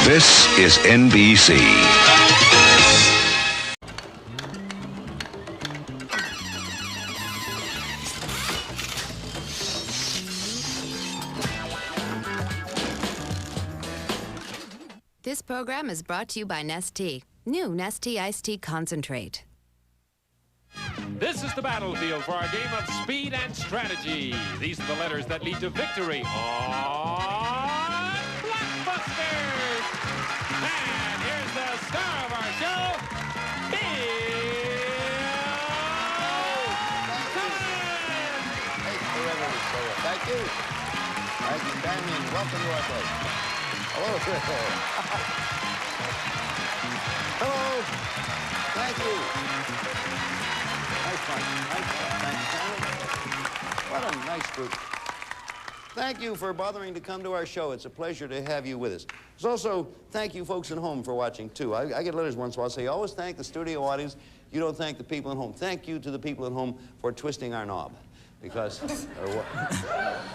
This is NBC. This program is brought to you by Nestea. New Nestea Iced Tea Concentrate. This is the battlefield for our game of speed and strategy. These are the letters that lead to victory on Blockbusters. And here's the star of our show, Bill Cullen. Hey, thank you. Thank you, Damien. Welcome to our place. Hello, Chris. Hello. Thank you. Nice fun. Thanks, What a nice group. Thank you for bothering to come to our show. It's a pleasure to have you with us. It's also, thank you folks at home for watching, too. I get letters once in a while say, always thank the studio audience. You don't thank the people at home. Thank you to the people at home for twisting our knob. Because, or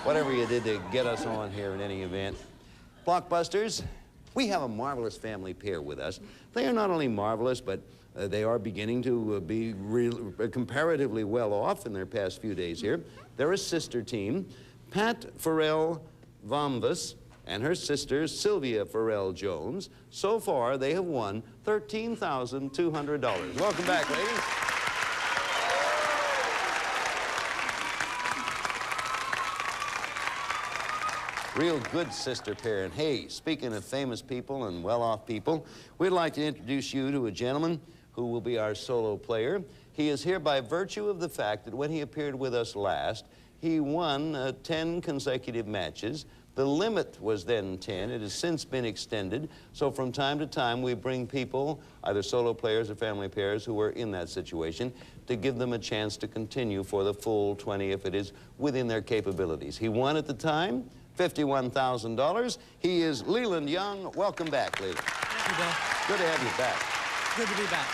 whatever you did to get us on here in any event. Blockbusters, we have a marvelous family pair with us. They are not only marvelous, but they are beginning to be comparatively well off in their past few days here. They're a sister team, Pat Farrell Vomvas and her sister Sylvia Farrell Jones. So far, they have won $13,200. Welcome back, ladies. Real good sister pair. And hey, speaking of famous people and well-off people, we'd like to introduce you to a gentleman who will be our solo player. He is here by virtue of the fact that when he appeared with us last, he won 10 consecutive matches. The limit was then 10. It has since been extended. So from time to time, we bring people, either solo players or family pairs, who are in that situation, to give them a chance to continue for the full 20 if it is within their capabilities. He won at the time $51,000. He is Leland Yeung. Welcome back, Leland. Thank you, Bill. Good to have you back. Good to be back.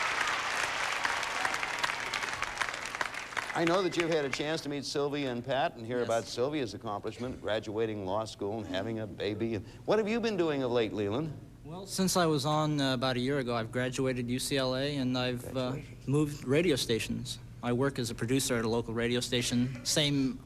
I know that you've had a chance to meet Sylvia and Pat and hear about Sylvia's accomplishment, graduating law school and having a baby. What have you been doing of late, Leland? Well, since I was on about a year ago, I've graduated UCLA and I've moved radio stations. I work as a producer at a local radio station.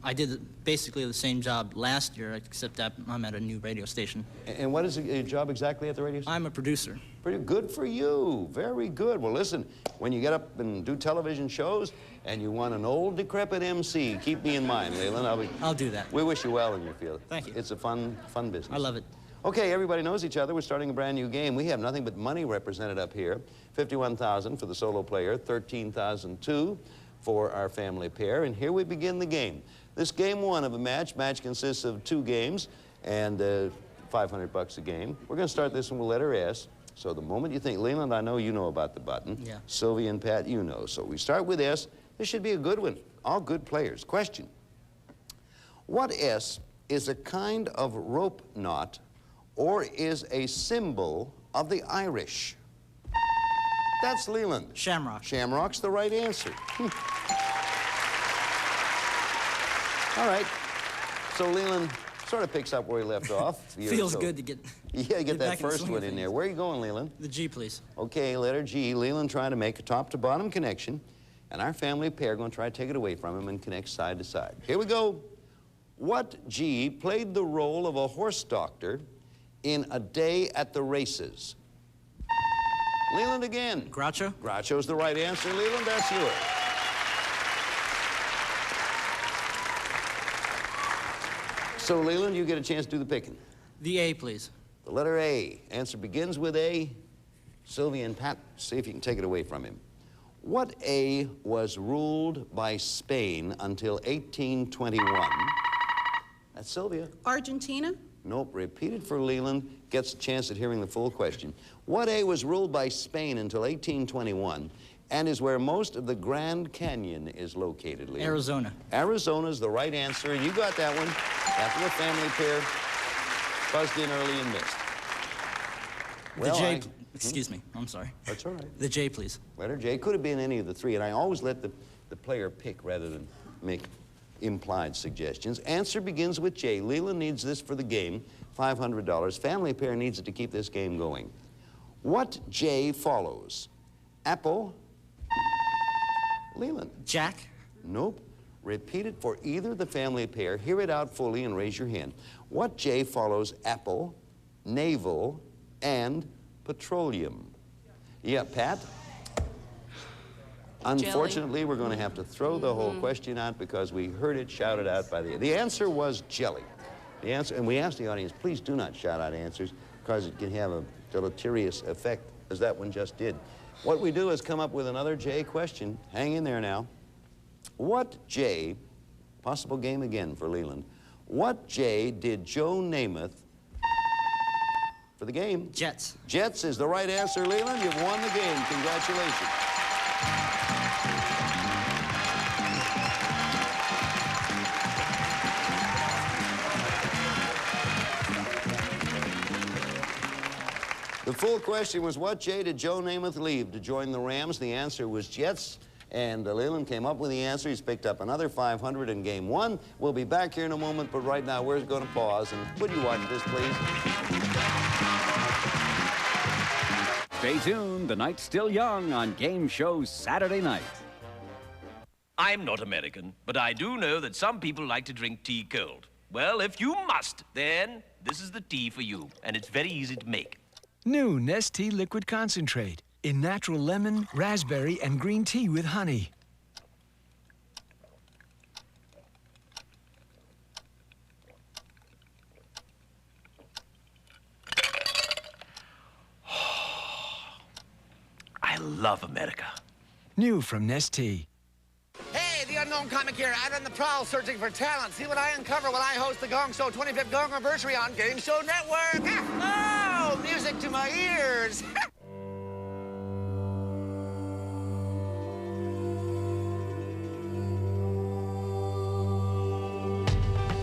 I did basically the same job last year, except that I'm at a new radio station. And what is your job exactly at the radio station? I'm a producer. Pretty good for you. Very good. Well, listen, when you get up and do television shows and you want an old, decrepit MC, keep me in mind, Leland. I'll do that. We wish you well in your field. Thank you. It's a fun business. I love it. Okay, everybody knows each other. We're starting a brand new game. We have nothing but money represented up here. $51,000 for the solo player, $13,200 for our family pair, and here we begin the game. This game one of a match consists of 2 games and $500 a game. We're going to start this one with letter S. So the moment you think, Leland, I know you know about the button. Yeah. Sylvia and Pat, you know. So we start with S. This should be a good one. All good players. Question. What S is a kind of rope knot or is a symbol of the Irish? That's Leland. Shamrock. Shamrock's the right answer. All right. So Leland sort of picks up where he left off. Feels good to get get that first one in there. Where are you going, Leland? The G, please. Okay, letter G. Leland trying to make a top-to-bottom connection, and our family pair going to try to take it away from him and connect side to side. Here we go. What G played the role of a horse doctor in A Day at the Races? Leland again. Groucho? Groucho's the right answer, Leland. That's yours. So, Leland, you get a chance to do the picking. The A, please. The letter A. Answer begins with A. Sylvia and Pat, see if you can take it away from him. What A was ruled by Spain until 1821? That's Sylvia. Argentina? Nope, repeated for Leland, gets a chance at hearing the full question. What A was ruled by Spain until 1821 and is where most of the Grand Canyon is located, Leland? Arizona. Arizona's the right answer, and you got that one after the family pair buzzed in early and missed. Well, the J, excuse me, I'm sorry. That's all right. The J, please. Letter J could have been any of the 3, and I always let the player pick rather than make implied suggestions. Answer begins with J. Leland needs this for the game, $500. Family pair needs it to keep this game going. What J follows? Apple? Leland? Jack? Nope. Repeat it for either the family pair. Hear it out fully and raise your hand. What J follows apple, navel, and petroleum? Yeah, Pat? Unfortunately, we're going to have to throw the whole question out because we heard it shouted out by the answer was jelly. The answer, and we asked the audience, please do not shout out answers because it can have a deleterious effect, as that one just did. What we do is come up with another J question. Hang in there now. What J, possible game again for Leland, what J did Joe Namath for the game? Jets. Jets is the right answer, Leland. You've won the game. Congratulations. The full question was, what J did Joe Namath leave to join the Rams? The answer was Jets, and Leland came up with the answer. He's picked up another 500 in game one. We'll be back here in a moment, but right now we're going to pause. And would you watch this, please? Stay tuned. The night's still young on Game Show Saturday night. I'm not American, but I do know that some people like to drink tea cold. Well, if you must, then this is the tea for you, and it's very easy to make. New Nestea Liquid Concentrate in natural lemon, raspberry, and green tea with honey. I love America. New from Nestea. Hey, the unknown comic here, out on the prowl searching for talent. See what I uncover when I host the Gong Show 25th Gong Anniversary on Game Show Network. Oh, music to my ears.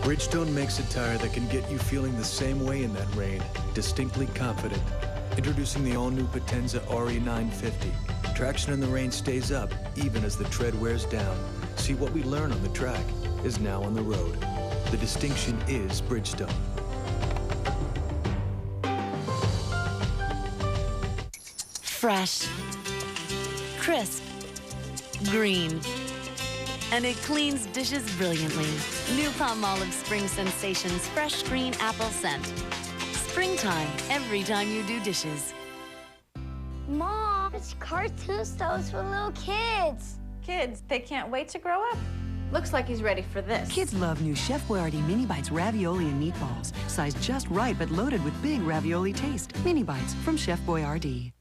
Bridgestone makes a tire that can get you feeling the same way in that rain, distinctly confident. Introducing the all-new Potenza RE950. Traction in the rain stays up, even as the tread wears down. See, what we learn on the track is now on the road. The distinction is Bridgestone. Fresh, crisp, green, and it cleans dishes brilliantly. New Palmolive Spring Sensations Fresh Green Apple Scent. Springtime, every time you do dishes. Mom, it's cartoon stoves for little kids. Kids, they can't wait to grow up. Looks like he's ready for this. Kids love new Chef Boyardee Mini Bites ravioli and meatballs. Sized just right, but loaded with big ravioli taste. Mini Bites from Chef Boyardee.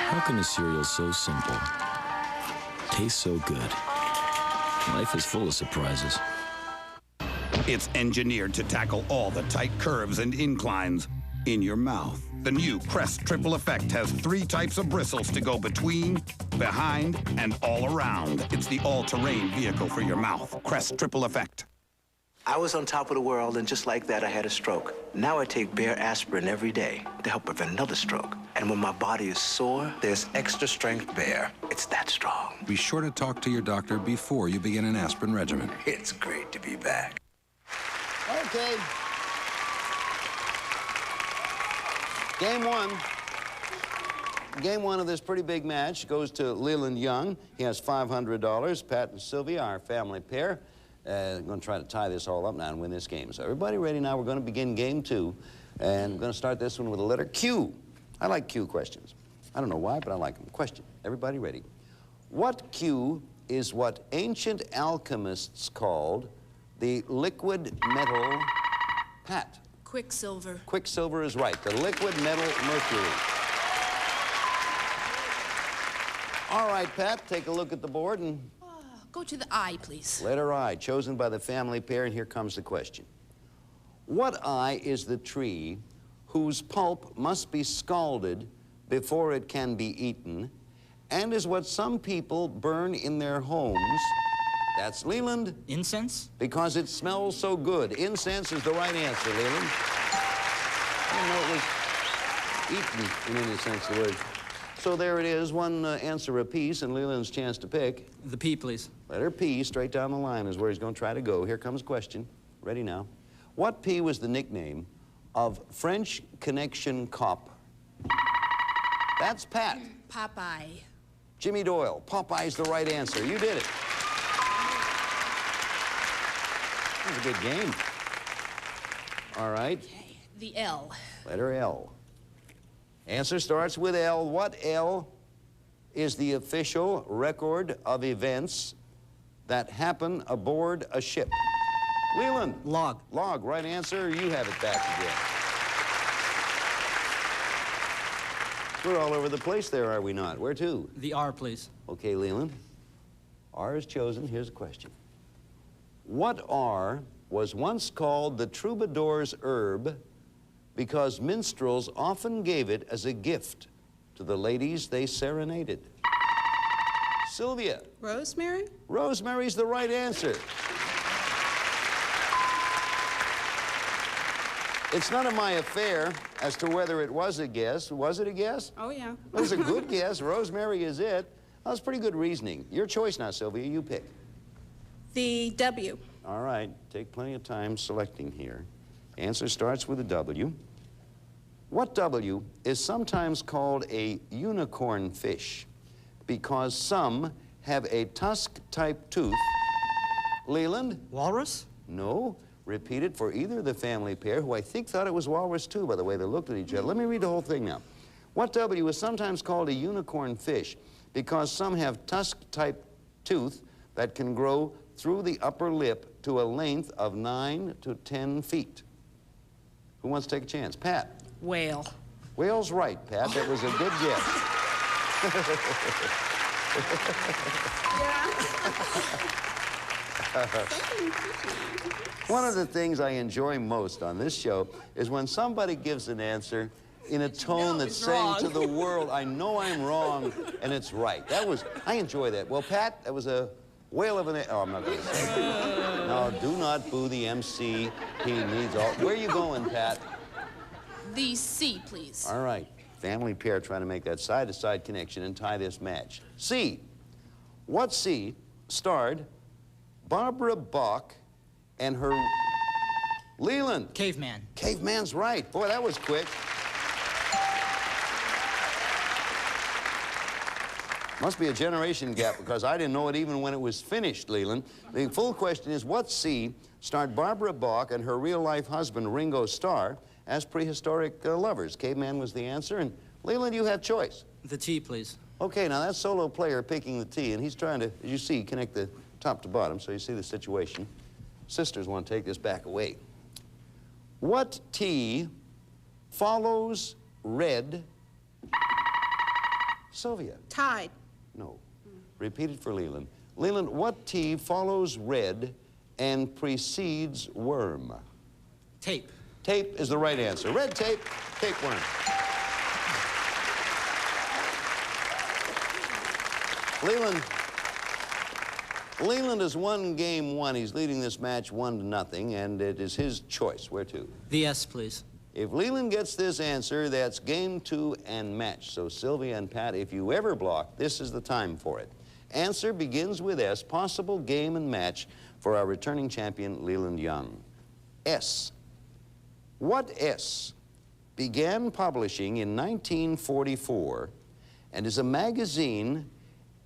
How can a cereal so simple taste so good? Life is full of surprises. It's engineered to tackle all the tight curves and inclines in your mouth. The new Crest Triple Effect has 3 types of bristles to go between, behind, and all around. It's the all-terrain vehicle for your mouth. Crest Triple Effect. I was on top of the world, and just like that, I had a stroke. Now I take Bear aspirin every day to help prevent another stroke. And when my body is sore, there's extra strength Bear. It's that strong. Be sure to talk to your doctor before you begin an aspirin regimen. It's great to be back. Okay. Game one. Game one of this pretty big match goes to Leland Yeung. He has $500. Pat and Sylvia, our family pair. I'm going to try to tie this all up now and win this game. So everybody ready now? We're going to begin game two. And I'm going to start this one with the letter Q. I like Q questions. I don't know why, but I like them. Question. Everybody ready? What Q is what ancient alchemists called the liquid metal, Pat? Quicksilver. Quicksilver is right. The liquid metal mercury. All right, Pat, take a look at the board and... Go to the I, please. Letter I, chosen by the family pair, and here comes the question. What I is the tree whose pulp must be scalded before it can be eaten, and is what some people burn in their homes? That's Leland. Incense? Because it smells so good. Incense is the right answer, Leland. I didn't know it was eaten in any sense of the word. So there it is, one answer apiece, and Leland's chance to pick. The P, please. Letter P, straight down the line, is where he's going to try to go. Here comes a question. Ready now. What P was the nickname of French Connection cop? That's Pat. Popeye. Jimmy Doyle. Popeye's the right answer. You did it. That was a good game. All right. Okay, the L. Letter L. Answer starts with L. What L is the official record of events that happen aboard a ship? Leland. Log. Log, right answer. You have it back again. We're all over the place there, are we not? Where to? The R, please. Okay, Leland. R is chosen. Here's a question. What R was once called the troubadour's herb because minstrels often gave it as a gift to the ladies they serenaded? Sylvia. Rosemary? Rosemary's the right answer. It's none of my affair as to whether it was a guess. Was it a guess? Oh, yeah. It was a good guess. Rosemary is it. That was pretty good reasoning. Your choice now, Sylvia. You pick. The W. All right. Take plenty of time selecting here. Answer starts with a W. What W is sometimes called a unicorn fish because some have a tusk-type tooth? Leland? Walrus? No. Repeat it for either of the family pair, who I think thought it was walrus too, by the way they looked at each other. Let me read the whole thing now. What W is sometimes called a unicorn fish because some have tusk-type tooth that can grow through the upper lip to a length of 9 to 10 feet. Who wants to take a chance? Pat. Whale. Whale's right, Pat. That was a good guess. One of the things I enjoy most on this show is when somebody gives an answer in a tone that's saying to the world, I know I'm wrong, and it's right. I enjoy that. Well, Pat, that was a whale of an... Oh, I'm not going to say it. No, do not boo the MC. He needs all... Where are you going, Pat? The C, please. All right. Family pair trying to make that side-to-side connection and tie this match. C. What C starred Barbara Bach and her... Leland. Caveman. Caveman's right. Boy, that was quick. Must be a generation gap because I didn't know it even when it was finished, Leland. The full question is, what C starred Barbara Bach and her real-life husband, Ringo Starr, as prehistoric lovers? Caveman was the answer, and Leland, you have choice. The T, please. Okay, now that solo player picking the T, and he's trying to, as you see, connect the top to bottom, so you see the situation. Sisters want to take this back away. What T follows red? Sylvia. Tide. No. Repeat it for Leland. Leland, what T follows red and precedes worm? Tape. Tape is the right answer. Red tape, tapeworm. Leland has won game one. He's leading this match 1-0, and it is his choice. Where to? The S, please. If Leland gets this answer, that's game 2 and match. So Sylvia and Pat, if you ever block, this is the time for it. Answer begins with S, possible game and match for our returning champion, Leland Yeung. S. What S began publishing in 1944 and is a magazine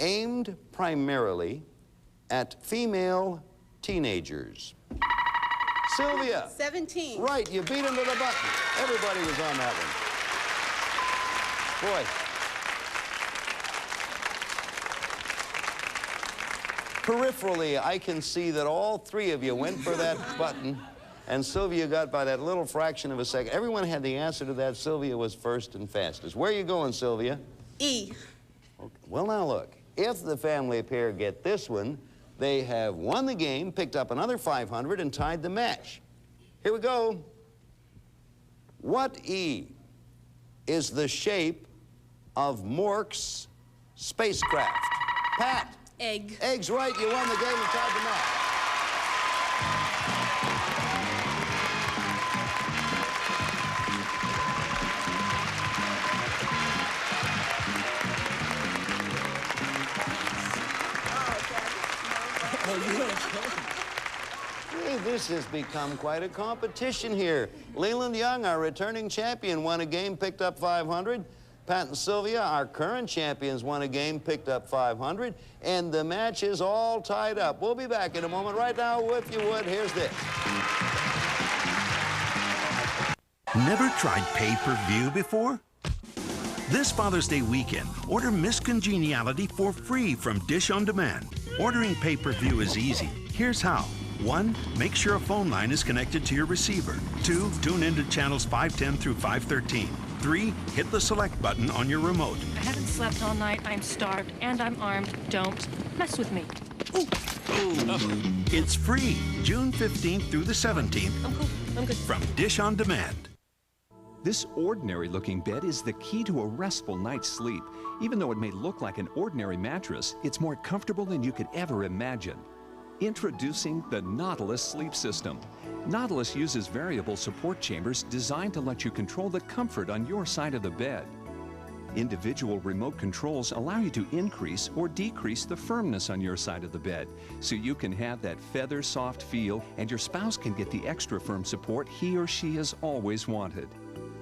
aimed primarily at female teenagers? Sylvia. 17. Right, you beat him to the button. Everybody was on that one. Boy. Peripherally, I can see that all three of you went for that button, and Sylvia got by that little fraction of a second. Everyone had the answer to that. Sylvia was first and fastest. Where are you going, Sylvia? E. Okay. Well, now look. If the family pair get this one, they have won the game, picked up another 500, and tied the match. Here we go. What E is the shape of Mork's spacecraft? Pat. Egg. Egg's right. You won the game and tied the match. This has become quite a competition here. Leland Yeung, our returning champion, won a game, picked up 500. Pat and Sylvia, our current champions, won a game, picked up 500. And the match is all tied up. We'll be back in a moment. Right now, if you would, here's this. Never tried pay-per-view before? This Father's Day weekend, order Miss Congeniality for free from Dish On Demand. Ordering pay-per-view is easy. Here's how. 1, make sure a phone line is connected to your receiver. 2, tune into channels 510 through 513. 3, hit the select button on your remote. I haven't slept all night, I'm starved, and I'm armed. Don't mess with me. It's free, June 15th through the 17th. I'm cool. I'm good. From Dish On Demand. This ordinary-looking bed is the key to a restful night's sleep. Even though it may look like an ordinary mattress, it's more comfortable than you could ever imagine. Introducing the Nautilus Sleep System. Nautilus uses variable support chambers designed to let you control the comfort on your side of the bed. Individual remote controls allow you to increase or decrease the firmness on your side of the bed, so you can have that feather-soft feel and your spouse can get the extra firm support he or she has always wanted.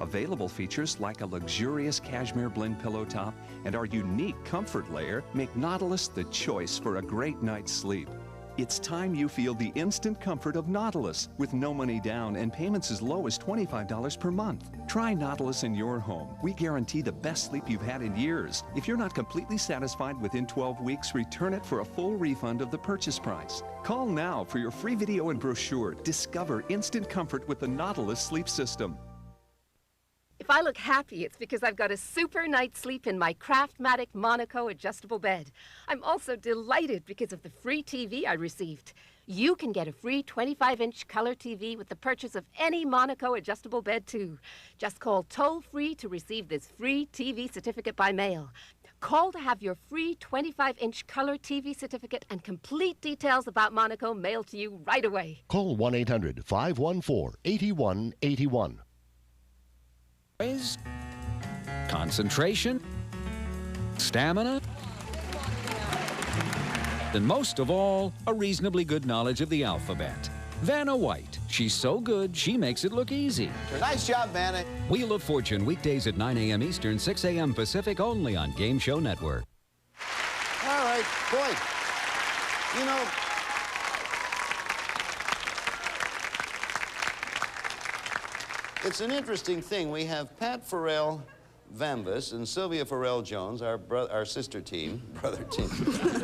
Available features like a luxurious cashmere blend pillow top and our unique comfort layer make Nautilus the choice for a great night's sleep. It's time you feel the instant comfort of Nautilus with no money down and payments as low as $25 per month. Try Nautilus in your home. We guarantee the best sleep you've had in years. If you're not completely satisfied within 12 weeks, return it for a full refund of the purchase price. Call now for your free video and brochure. Discover instant comfort with the Nautilus Sleep System. If I look happy, it's because I've got a super night's sleep in my Craftmatic Monaco adjustable bed. I'm also delighted because of the free TV I received. You can get a free 25-inch color TV with the purchase of any Monaco adjustable bed, too. Just call toll-free to receive this free TV certificate by mail. Call to have your free 25-inch color TV certificate and complete details about Monaco mailed to you right away. Call 1-800-514-8181. Concentration, stamina, and most of all, a reasonably good knowledge of the alphabet. Vanna White. She's so good, she makes it look easy. Nice job, Vanna. Wheel of Fortune, weekdays at 9 a.m. Eastern, 6 a.m. Pacific, only on Game Show Network. All right, boy, you know, it's an interesting thing. We have Pat Farrell Vambus and Sylvia Farrell Jones, our sister team, brother team,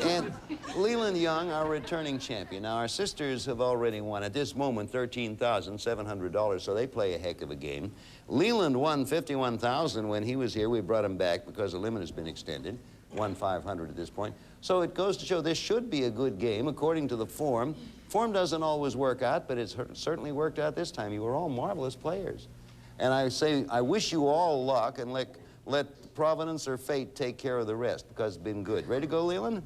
and Leland Yeung, our returning champion. Now, our sisters have already won, at this moment, $13,700, so they play a heck of a game. Leland won $51,000 when he was here. We brought him back because the limit has been extended. Won $500 at this point. So it goes to show this should be a good game, according to the form. Form doesn't always work out, but it's certainly worked out this time. You were all marvelous players. And I say, I wish you all luck and let Providence or fate take care of the rest, because it's been good. Ready to go, Leland?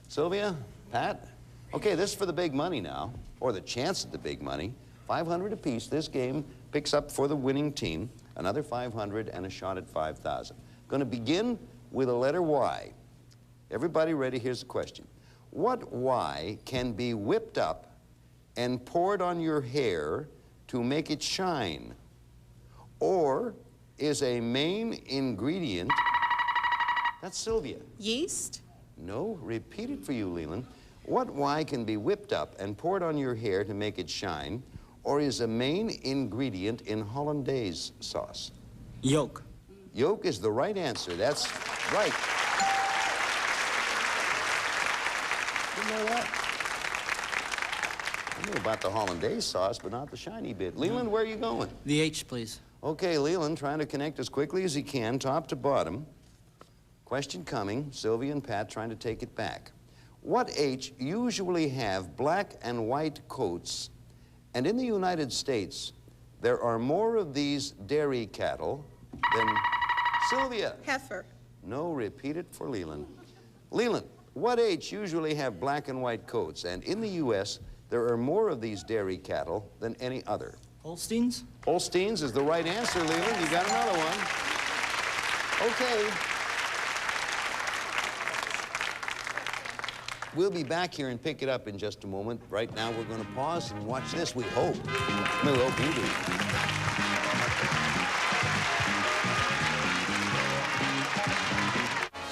Sylvia? Pat? Okay, this is for the big money now, or the chance at the big money. $500 apiece. This game picks up for the winning team another $500 and a shot at $5,000. Going to begin with a letter Y. Everybody ready? Here's the question. What Y can be whipped up and poured on your hair to make it shine? Or is a main ingredient... That's Sylvia. Yeast? No, repeat it for you, Leland. What Y can be whipped up and poured on your hair to make it shine, or is a main ingredient in hollandaise sauce? Yolk. Yolk is the right answer. That's right. You know that? I knew about the hollandaise sauce, but not the shiny bit. Leland, where are you going? The H, please. Okay, Leland, trying to connect as quickly as he can, top to bottom. Question coming. Sylvia and Pat trying to take it back. What H usually have black and white coats, and in the United States, there are more of these dairy cattle than... Sylvia. Heifer. No, repeat it for Leland. Leland, what H usually have black and white coats, and in the U.S., there are more of these dairy cattle than any other? Holsteins? Holsteins is the right answer, Leland. You got another one. Okay. We'll be back here and pick it up in just a moment. Right now, we're going to pause and watch this, we hope. We hope you do.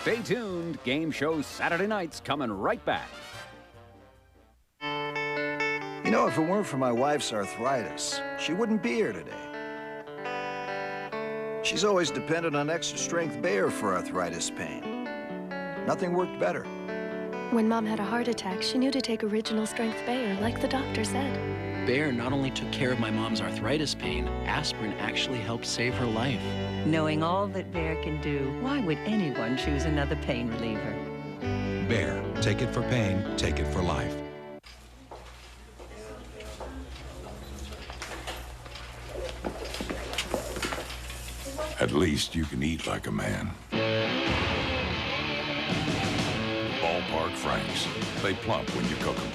Stay tuned. Game show Saturday nights coming right back. You know, if it weren't for my wife's arthritis, she wouldn't be here today. She's always depended on extra-strength Bayer for arthritis pain. Nothing worked better. When Mom had a heart attack, she knew to take original strength Bayer, like the doctor said. Bayer not only took care of my mom's arthritis pain, aspirin actually helped save her life. Knowing all that Bayer can do, why would anyone choose another pain reliever? Bayer, take it for pain, take it for life. At least you can eat like a man. Ballpark Franks. They plump when you cook them.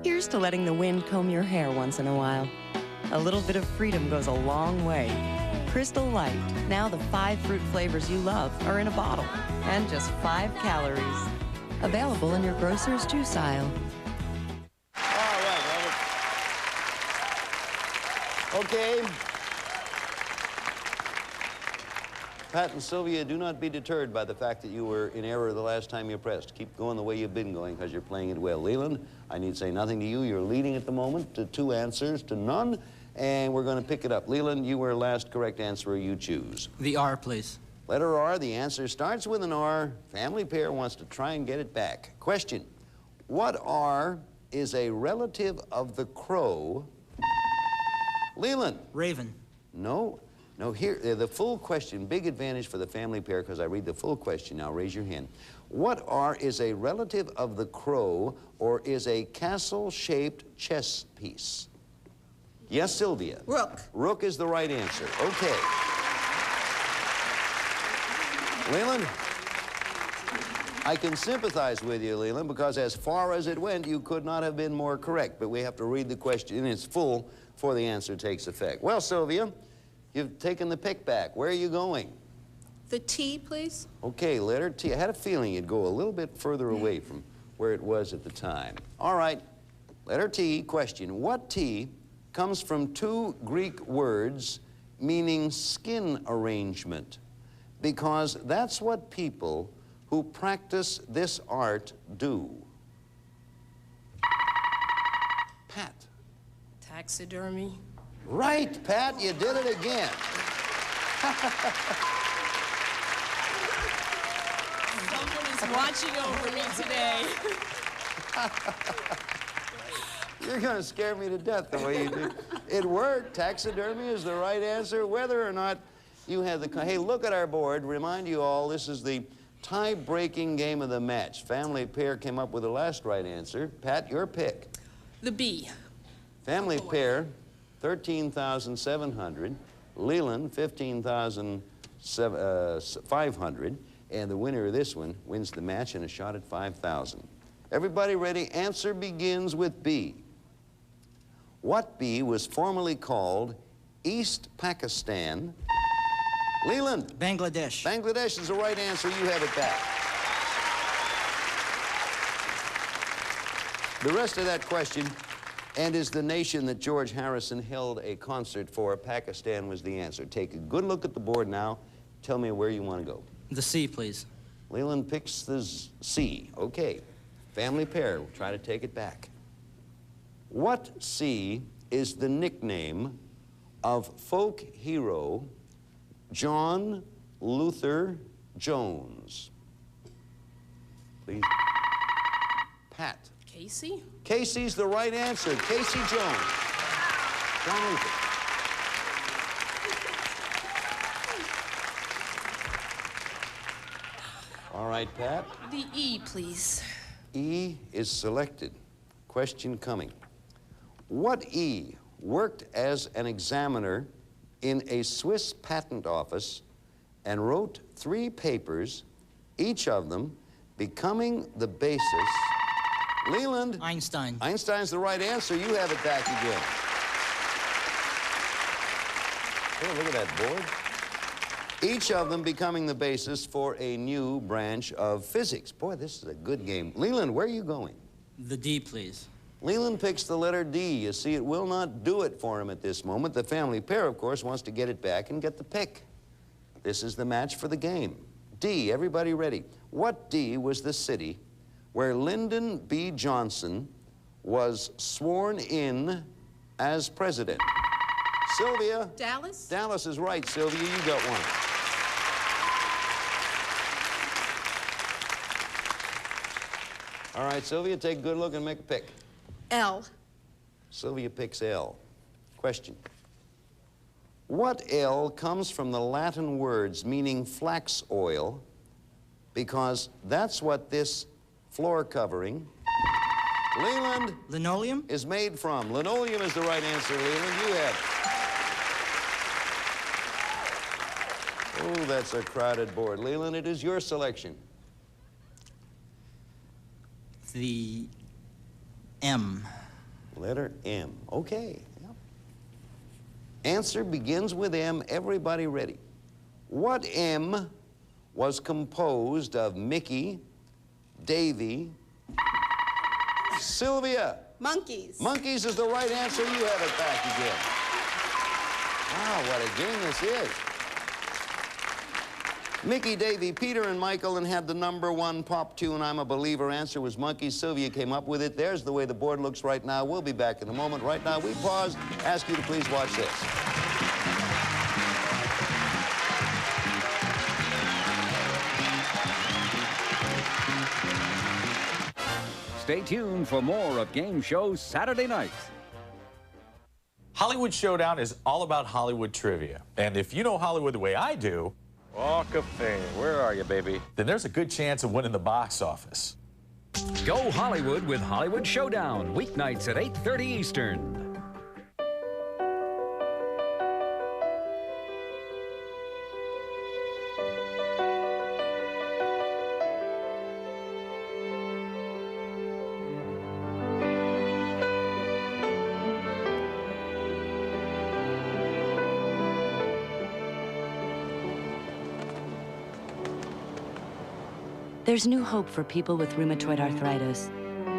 Here's to letting the wind comb your hair once in a while. A little bit of freedom goes a long way. Crystal Light. Now the 5 fruit flavors you love are in a bottle. And just 5 calories. Available in your grocer's juice aisle. All right, Robert. Okay. Pat and Sylvia, do not be deterred by the fact that you were in error the last time you pressed. Keep going the way you've been going because you're playing it well. Leland, I need say nothing to you. You're leading at the moment to 2 answers to none, and we're going to pick it up. Leland, you were last correct answer. You choose. The R, please. Letter R, the answer starts with an R. Family pair wants to try and get it back. Question, what R is a relative of the crow? Leland. Raven. No. No, here, the full question, big advantage for the family pair because I read the full question now. Raise your hand. What R is a relative of the crow or is a castle-shaped chess piece? Yes, Sylvia? Rook. Rook is the right answer. Okay. Leland, I can sympathize with you, Leland, because as far as it went, you could not have been more correct. But we have to read the question in its full before the answer takes effect. Well, Sylvia, you've taken the pick back. Where are you going? The T, please. Okay, letter T. I had a feeling you'd go a little bit further away from where it was at the time. All right, letter T, question. What T comes from 2 Greek words meaning skin arrangement? Because that's what people who practice this art do. Pat. Taxidermy. Right, Pat, you did it again. Someone is watching over me today. You're going to scare me to death the way you do. It worked. Taxidermy is the right answer, whether or not you have the... Hey, look at our board. Remind you all, this is the tie-breaking game of the match. Family pair came up with the last right answer. Pat, your pick. The B. Family pair, 13,700. Leland, 15,500. And the winner of this one wins the match and a shot at 5,000. Everybody ready? Answer begins with B. What B was formerly called East Pakistan? Leland. Bangladesh. Bangladesh is the right answer. You have it back. The rest of that question, and is the nation that George Harrison held a concert for, Pakistan was the answer. Take a good look at the board now. Tell me where you want to go. The C, please. Leland picks the C. Okay. Family pair, we'll try to take it back. What C is the nickname of folk hero John Luther Jones? Please. Pat. Casey? Casey's the right answer. Casey Jones. John Luther. All right, Pat. The E, please. E is selected. Question coming. What E worked as an examiner in a Swiss patent office and wrote 3 papers, each of them becoming the basis? Leland. Einstein. Einstein's the right answer. You have it back again. Oh, look at that board. Each of them becoming the basis for a new branch of physics. Boy, this is a good game. Leland, where are you going? The D, please. Leland picks the letter D. You see, it will not do it for him at this moment. The family pair, of course, wants to get it back and get the pick. This is the match for the game. D, everybody ready? What D was the city where Lyndon B. Johnson was sworn in as president? Sylvia? Dallas? Dallas is right, Sylvia. You got one. All right, Sylvia, take a good look and make a pick. L. Sylvia picks L. Question. What L comes from the Latin words meaning flax oil, because that's what this floor covering, Leland, linoleum, is made from. Linoleum is the right answer, Leland. You have it. Oh, that's a crowded board. Leland, it is your selection. The M. Letter M. Okay. Yep. Answer begins with M. Everybody ready? What M was composed of Mickey, Davy, Sylvia? Monkeys. Monkeys is the right answer. You have it back again. Wow, what a game this is. Mickey, Davy, Peter, and Michael, and had the #1 pop tune, I'm a Believer. Answer was Monkeys. Sylvia came up with it. There's the way the board looks right now. We'll be back in a moment. Right now, we pause. Ask you to please watch this. Stay tuned for more of Game Show Saturday Night. Hollywood Showdown is all about Hollywood trivia. And if you know Hollywood the way I do, Walk of Fame, where are you, baby? Then there's a good chance of winning the box office. Go Hollywood with Hollywood Showdown, weeknights at 8:30 Eastern. There's new hope for people with rheumatoid arthritis,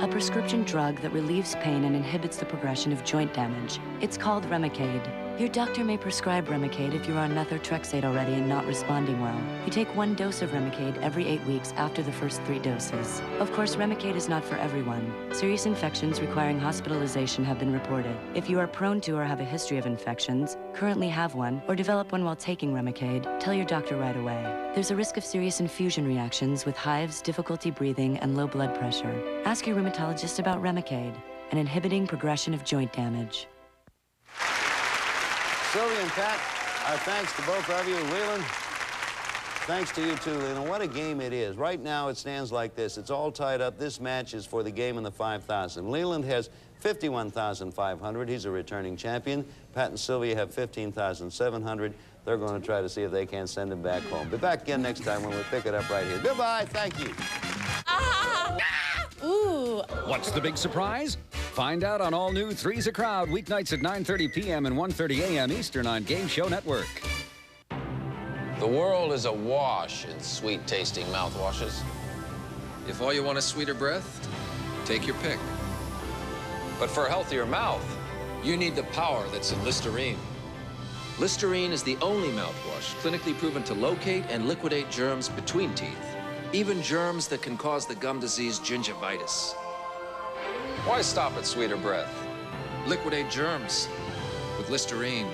a prescription drug that relieves pain and inhibits the progression of joint damage. It's called Remicade. Your doctor may prescribe Remicade if you're on methotrexate already and not responding well. You take 1 dose of Remicade every 8 weeks after the first 3 doses. Of course, Remicade is not for everyone. Serious infections requiring hospitalization have been reported. If you are prone to or have a history of infections, currently have one, or develop one while taking Remicade, tell your doctor right away. There's a risk of serious infusion reactions with hives, difficulty breathing, and low blood pressure. Ask your rheumatologist about Remicade, an inhibiting progression of joint damage. Sylvia and Pat, our thanks to both of you. Leland, thanks to you too, Leland. What a game it is. Right now it stands like this. It's all tied up. This match is for the game and the $5,000. Leland has $51,500. He's a returning champion. Pat and Sylvia have $15,700. They're going to try to see if they can't send him back home. Be back again next time when we pick it up right here. Goodbye. Thank you. Ooh. What's the big surprise? Find out on all new Three's a Crowd, weeknights at 9:30 p.m. and 1:30 a.m. Eastern on Game Show Network. The world is awash in sweet-tasting mouthwashes. If all you want is sweeter breath, take your pick. But for a healthier mouth, you need the power that's in Listerine. Listerine is the only mouthwash clinically proven to locate and liquidate germs between teeth, even germs that can cause the gum disease gingivitis. Why stop at sweeter breath? Liquidate germs with Listerine.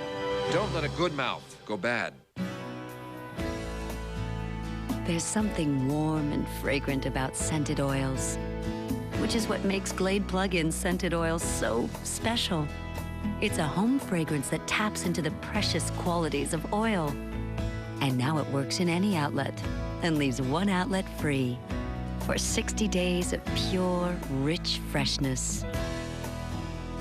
Don't let a good mouth go bad. There's something warm and fragrant about scented oils, which is what makes Glade Plug-in Scented Oils so special. It's a home fragrance that taps into the precious qualities of oil. And now it works in any outlet and leaves one outlet free for 60 days of pure, rich freshness.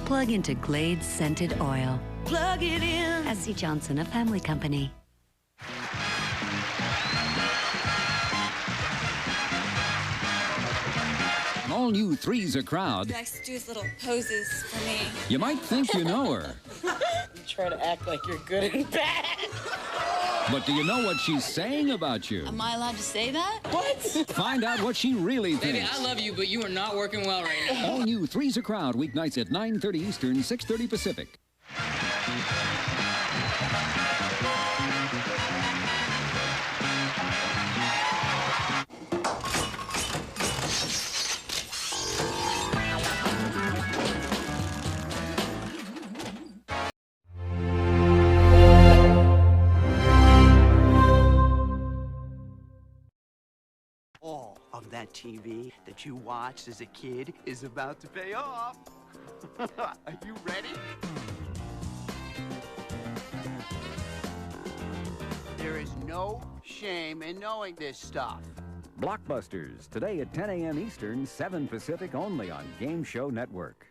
Plug into Glade Scented Oil. Plug it in. S.C. Johnson, a family company. All new Three's a Crowd. He likes to do his little poses for me. You might think you know her. You try to act like you're good and bad. But do you know what she's saying about you? Am I allowed to say that? What? Find out what she really thinks. Baby, I love you, but you are not working well right now. All new Three's a Crowd, weeknights at 9:30 Eastern, 6:30 Pacific. All of that TV that you watched as a kid is about to pay off. Are you ready? There is no shame in knowing this stuff. Blockbusters, today at 10 a.m. Eastern, 7 Pacific, only on Game Show Network.